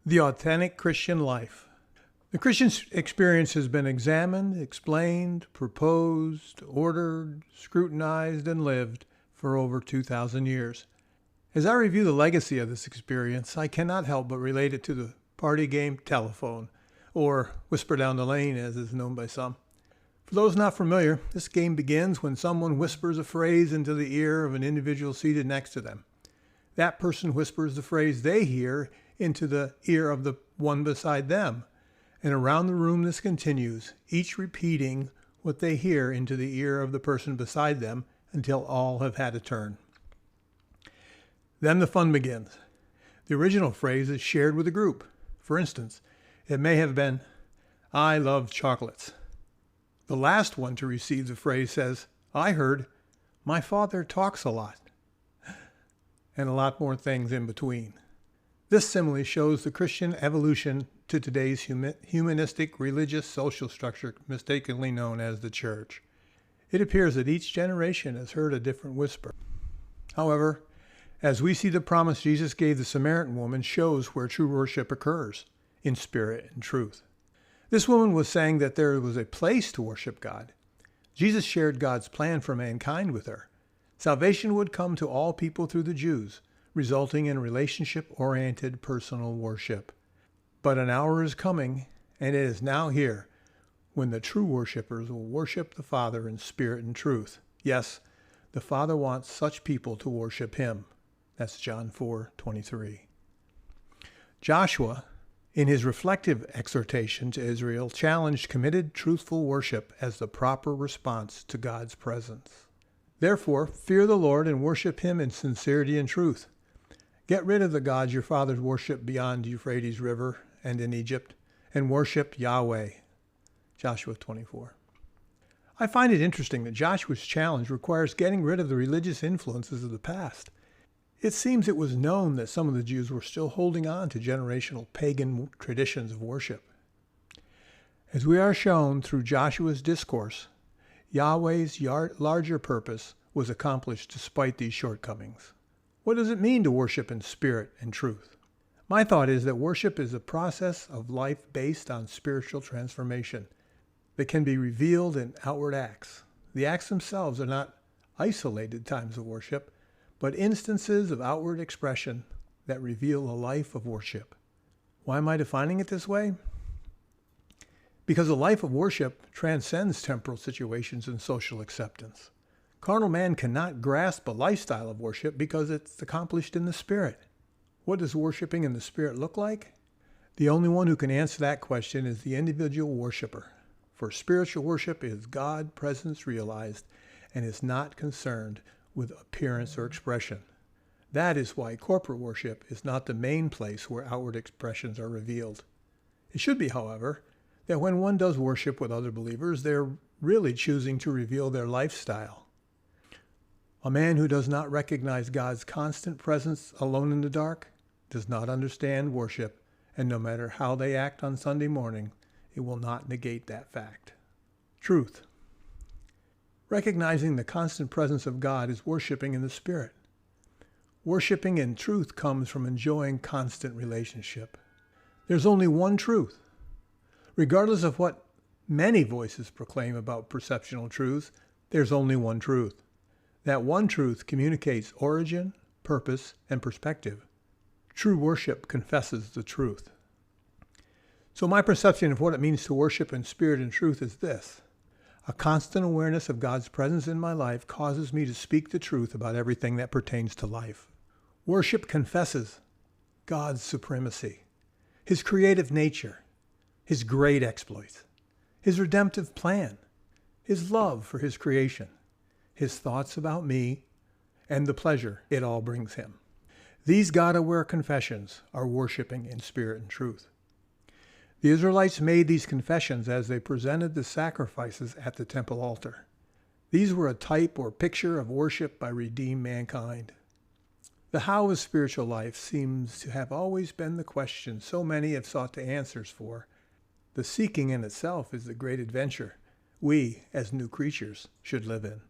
The authentic Christian life. The Christian experience has been examined, explained, proposed, ordered, scrutinized, and lived for over 2,000 years. As I review the legacy of this experience, I cannot help but relate it to the party game telephone, or Whisper Down the Lane as is known by some. For those not familiar, this game begins when someone whispers a phrase into the ear of an individual seated next to them. That person whispers the phrase they hear into the ear of the one beside them. And around the room this continues, each repeating what they hear into the ear of the person beside them until all have had a turn. Then the fun begins. The original phrase is shared with the group. For instance, it may have been, "I love chocolates." The last one to receive the phrase says, "I heard, my father talks a lot," and a lot more things in between. This simile shows the Christian evolution to today's humanistic religious social structure mistakenly known as the church. It appears that each generation has heard a different whisper. However, as we see, the promise Jesus gave the Samaritan woman shows where true worship occurs, in spirit and truth. This woman was saying that there was a place to worship God. Jesus shared God's plan for mankind with her. Salvation would come to all people through the Jews, resulting in relationship-oriented personal worship. But an hour is coming, and it is now here, when the true worshipers will worship the Father in spirit and truth. Yes, the Father wants such people to worship him. That's John 4:23. Joshua, in his reflective exhortation to Israel, challenged committed, truthful worship as the proper response to God's presence. Therefore, fear the Lord and worship him in sincerity and truth. Get rid of the gods your fathers worshipped beyond Euphrates River and in Egypt, and worship Yahweh. Joshua 24. I find it interesting that Joshua's challenge requires getting rid of the religious influences of the past. It seems it was known that some of the Jews were still holding on to generational pagan traditions of worship. As we are shown through Joshua's discourse, Yahweh's larger purpose was accomplished despite these shortcomings. What does it mean to worship in spirit and truth? My thought is that worship is a process of life based on spiritual transformation that can be revealed in outward acts. The acts themselves are not isolated times of worship, but instances of outward expression that reveal a life of worship. Why am I defining it this way? Because a life of worship transcends temporal situations and social acceptance. Carnal man cannot grasp a lifestyle of worship because it's accomplished in the Spirit. What does worshiping in the Spirit look like? The only one who can answer that question is the individual worshiper. For spiritual worship is God presence realized and is not concerned with appearance or expression. That is why corporate worship is not the main place where outward expressions are revealed. It should be, however, that when one does worship with other believers, they're really choosing to reveal their lifestyle. A man who does not recognize God's constant presence alone in the dark does not understand worship, and no matter how they act on Sunday morning, it will not negate that fact. Truth. Recognizing the constant presence of God is worshiping in the Spirit. Worshiping in truth comes from enjoying constant relationship. There's only one truth. Regardless of what many voices proclaim about perceptional truths, there's only one truth. That one truth communicates origin, purpose, and perspective. True worship confesses the truth. So my perception of what it means to worship in spirit and truth is this. A constant awareness of God's presence in my life causes me to speak the truth about everything that pertains to life. Worship confesses God's supremacy, his creative nature, his great exploits, his redemptive plan, his love for his creation, his thoughts about me, and the pleasure it all brings him. These God-aware confessions are worshiping in spirit and truth. The Israelites made these confessions as they presented the sacrifices at the temple altar. These were a type or picture of worship by redeemed mankind. The how of spiritual life seems to have always been the question so many have sought the answers for. The seeking in itself is the great adventure we, as new creatures, should live in.